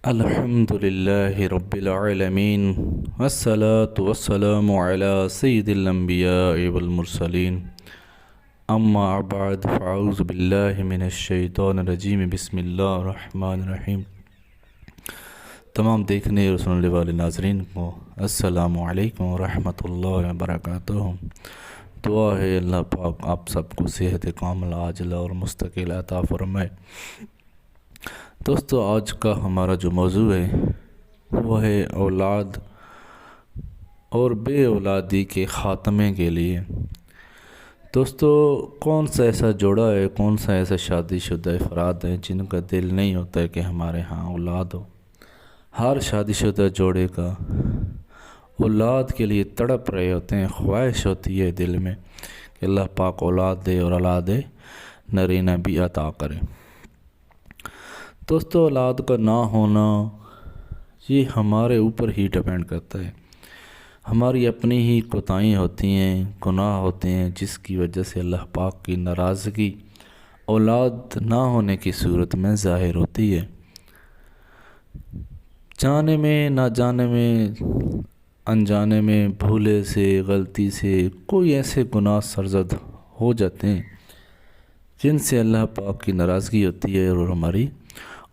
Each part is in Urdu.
الحمد لله رب العالمين والصلاة والسلام على سيد الأنبياء والمرسلين أما بعد فأعوذ بالله من الشیطان الرجیم بسم اللہ الرحمن الرحیم۔ تمام دیکھنے اور سننے والے ناظرین کو السلام علیکم ورحمۃ اللہ وبرکاتہ۔ دعا ہے اللہ پاک آپ سب کو صحت کامل عاجلہ اور مستقل عطا فرمائے۔ دوستو، آج کا ہمارا جو موضوع ہے وہ ہے اولاد اور بے اولادی کے خاتمے کے لیے۔ دوستو، کون سا ایسا جوڑا ہے، کون سا ایسا شادی شدہ افراد ہیں جن کا دل نہیں ہوتا ہے کہ ہمارے ہاں اولاد ہو۔ ہر شادی شدہ جوڑے کا اولاد کے لیے تڑپ رہے ہوتے ہیں، خواہش ہوتی ہے دل میں کہ اللہ پاک اولاد دے اور اولاد نرینہ بھی عطا کرے۔ دوستو، اولاد کا نہ ہونا یہ ہمارے اوپر ہی ڈیپینڈ کرتا ہے۔ ہماری اپنی ہی کوتاہیاں ہوتی ہیں، گناہ ہوتے ہیں، جس کی وجہ سے اللہ پاک کی ناراضگی اولاد نہ ہونے کی صورت میں ظاہر ہوتی ہے۔ جانے میں، نہ جانے میں، انجانے میں، بھولے سے، غلطی سے کوئی ایسے گناہ سرزد ہو جاتے ہیں جن سے اللہ پاک کی ناراضگی ہوتی ہے اور ہماری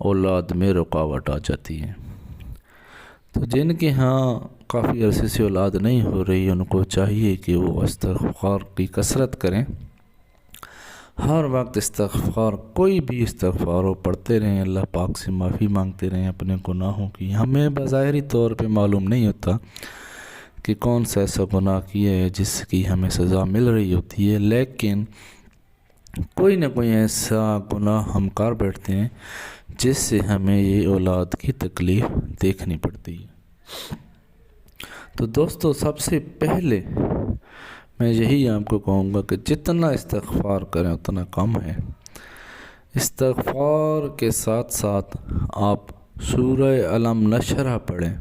اولاد میں رکاوٹ آ جاتی ہے۔ تو جن کے ہاں کافی عرصے سے اولاد نہیں ہو رہی، ان کو چاہیے کہ وہ استغفار کی کثرت کریں۔ ہر وقت استغفار، کوئی بھی استغفار ہو، پڑھتے رہیں، اللہ پاک سے معافی مانگتے رہیں اپنے گناہوں کی۔ ہمیں بظاہری طور پہ معلوم نہیں ہوتا کہ کون سا ایسا گناہ کیا ہے جس کی ہمیں سزا مل رہی ہوتی ہے، لیکن کوئی نہ کوئی ایسا گناہ ہم کر بیٹھتے ہیں جس سے ہمیں یہ اولاد کی تکلیف دیکھنی پڑتی ہے۔ تو دوستو، سب سے پہلے میں یہی آپ کو کہوں گا کہ جتنا استغفار کریں اتنا کم ہے۔ استغفار کے ساتھ ساتھ آپ سورہ الم نشرح پڑھیں۔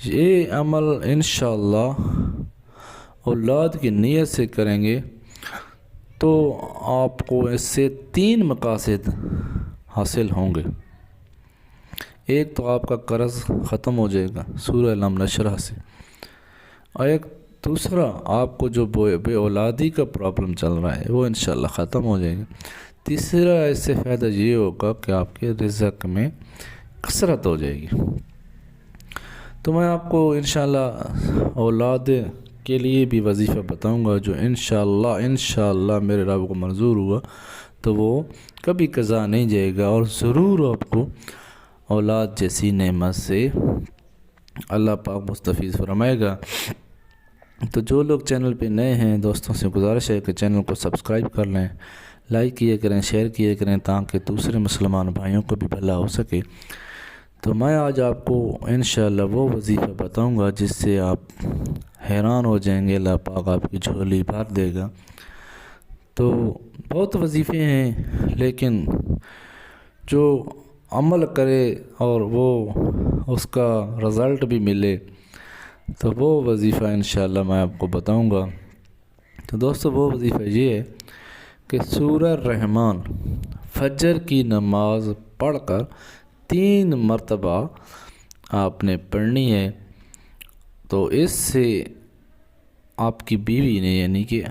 یہ عمل انشاءاللہ اولاد کی نیت سے کریں گے تو آپ کو اس سے 3 مقاصد حاصل ہوں گے۔ ایک تو آپ کا قرض ختم ہو جائے گا سورہ الم نشرح سے، اور ایک دوسرا آپ کو جو بے اولادی کا پرابلم چل رہا ہے وہ انشاءاللہ ختم ہو جائے گا۔ تیسرا اس سے فائدہ یہ ہوگا کہ آپ کے رزق میں کثرت ہو جائے گی۔ تو میں آپ کو انشاءاللہ اولاد کے لیے بھی وظیفہ بتاؤں گا جو انشاءاللہ میرے رب کو منظور ہوا تو وہ کبھی قضا نہیں جائے گا، اور ضرور آپ کو اولاد جیسی نعمت سے اللہ پاک مستفیض فرمائے گا۔ تو جو لوگ چینل پہ نئے ہیں، دوستوں سے گزارش ہے کہ چینل کو سبسکرائب کر لیں، لائک کیے کریں، شیئر کیے کریں تاکہ دوسرے مسلمان بھائیوں کو بھی بھلا ہو سکے۔ تو میں آج آپ کو انشاءاللہ وہ وظیفہ بتاؤں گا جس سے آپ حیران ہو جائیں گے، اللہ پاک آپ کی جھولی بھر دے گا۔ تو بہت وظیفے ہیں، لیکن جو عمل کرے اور وہ اس کا رزلٹ بھی ملے تو وہ وظیفہ انشاءاللہ میں آپ کو بتاؤں گا۔ تو دوستو، وہ وظیفہ یہ ہے کہ سورہ رحمان فجر کی نماز پڑھ کر 3 مرتبہ آپ نے پڑھنی ہے۔ تو اس سے آپ کی بیوی نے، یعنی کہ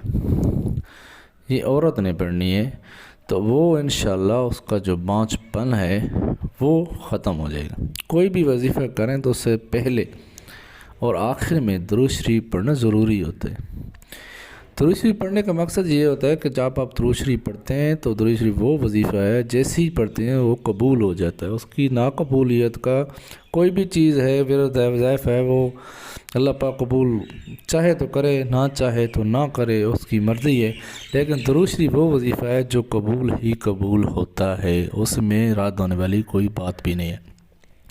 یہ عورت نے پڑھنی ہے، تو وہ انشاءاللہ اس کا جو بانجھ پن ہے وہ ختم ہو جائے گا۔ کوئی بھی وظیفہ کریں تو اس سے پہلے اور آخر میں درود شریف پڑھنا ضروری ہوتا ہے۔ درود شریف پڑھنے کا مقصد یہ ہوتا ہے کہ جب آپ درود شریف پڑھتے ہیں تو درود شریف وہ وظیفہ ہے جیسے ہی پڑھتے ہیں وہ قبول ہو جاتا ہے۔ اس کی ناقبولیت کا کوئی بھی چیز ہے، ورد ہے، وظائف ہے، وہ اللہ پاک قبول چاہے تو کرے، نہ چاہے تو نہ کرے، اس کی مرضی ہے۔ لیکن درود شریف وہ وظیفہ ہے جو قبول ہی قبول ہوتا ہے، اس میں رد ہونے والی کوئی بات بھی نہیں ہے۔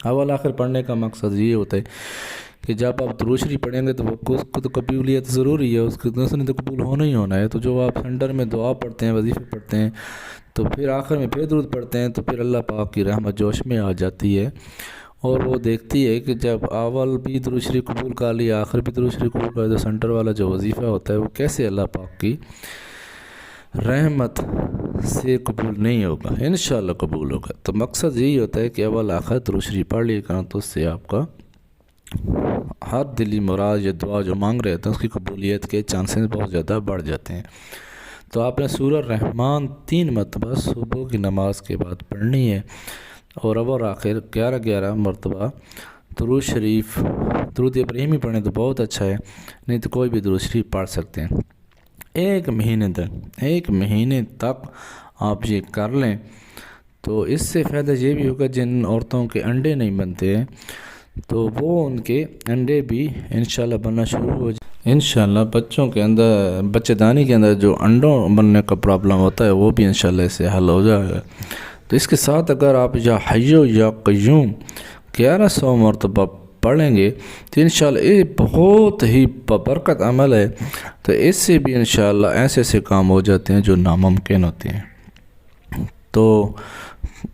اول آخر پڑھنے کا مقصد یہ ہوتا ہے کہ جب آپ درود شریف پڑھیں گے تو اس کو تو قبولیت ضروری ہے، اس کو تو قبول ہونا ہی ہونا ہے۔ تو جو آپ سنڈر میں دعا پڑھتے ہیں، وظیفے پڑھتے ہیں، تو پھر آخر میں پھر درود پڑھتے ہیں، تو پھر اللہ پاک کی رحمت جوش میں آ جاتی ہے، اور وہ دیکھتی ہے کہ جب اول بھی درود شریف قبول کر لیا، آخر بھی درود شریف قبول کر لیا، تو سنٹر والا جو وظیفہ ہوتا ہے وہ کیسے اللہ پاک کی رحمت سے قبول نہیں ہوگا، انشاءاللہ قبول ہوگا۔ تو مقصد یہی ہوتا ہے کہ اول آخر درود شریف پڑھ لیا کریں، تو اس سے آپ کا ہر دلی مراد یا دعا جو مانگ رہے ہیں اس کی قبولیت کے چانسز بہت زیادہ بڑھ جاتے ہیں۔ تو آپ نے سورہ رحمان 3 مرتبہ صبح کی نماز کے بعد پڑھنی ہے، اور اول آخر 11 مرتبہ درود شریف، درود ابراہیمی پڑھیں تو بہت اچھا ہے، نہیں تو کوئی بھی درود شریف پڑھ سکتے ہیں۔ ایک مہینے تک آپ یہ کر لیں تو اس سے فائدہ یہ بھی ہوگا جن عورتوں کے انڈے نہیں بنتے ہیں تو وہ ان کے انڈے بھی انشاءاللہ بننا شروع ہو جائے۔ انشاءاللہ بچوں کے اندر، بچے دانی کے اندر جو انڈوں بننے کا پرابلم ہوتا ہے وہ بھی انشاءاللہ اس سے حل ہو جائے گا۔ تو اس کے ساتھ اگر آپ یا حی یا قیوم 1100 مرتبہ پڑھیں گے تو انشاءاللہ یہ بہت ہی ببرکت عمل ہے۔ تو اس سے بھی انشاءاللہ ایسے کام ہو جاتے ہیں جو ناممکن ہوتے ہیں۔ تو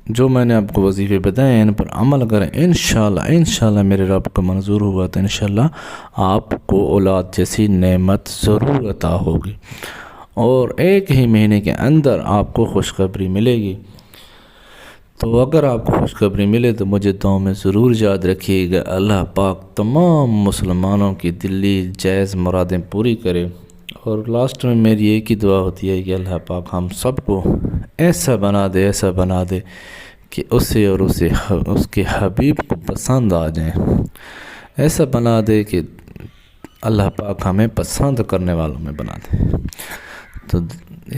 جو میں نے آپ کو وظیفے بتائے ہیں ان پر عمل کریں، انشاءاللہ میرے رب کا منظور ہوا تو انشاءاللہ آپ کو اولاد جیسی نعمت ضرور عطا ہوگی، اور ایک ہی مہینے کے اندر آپ کو خوشخبری ملے گی۔ تو اگر آپ کو خوشخبری ملے تو مجھے دعاؤں میں ضرور یاد رکھیے گا۔ اللہ پاک تمام مسلمانوں کی دلی جائز مرادیں پوری کرے، اور لاسٹ میں میری ایک ہی دعا ہوتی ہے کہ اللہ پاک ہم سب کو ایسا بنا دے کہ اسے اور اس کے حبیب کو پسند آ جائیں، ایسا بنا دے کہ اللہ پاک ہمیں پسند کرنے والوں میں بنا دے۔ تو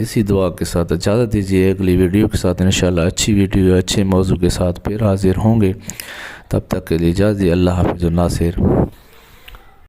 اسی دعا کے ساتھ اجازت دیجیے، اگلی ویڈیو کے ساتھ انشاءاللہ اچھی ویڈیو اچھے موضوع کے ساتھ پھر حاضر ہوں گے، تب تک کے لیے اجازت۔ اللہ حافظ الناصر۔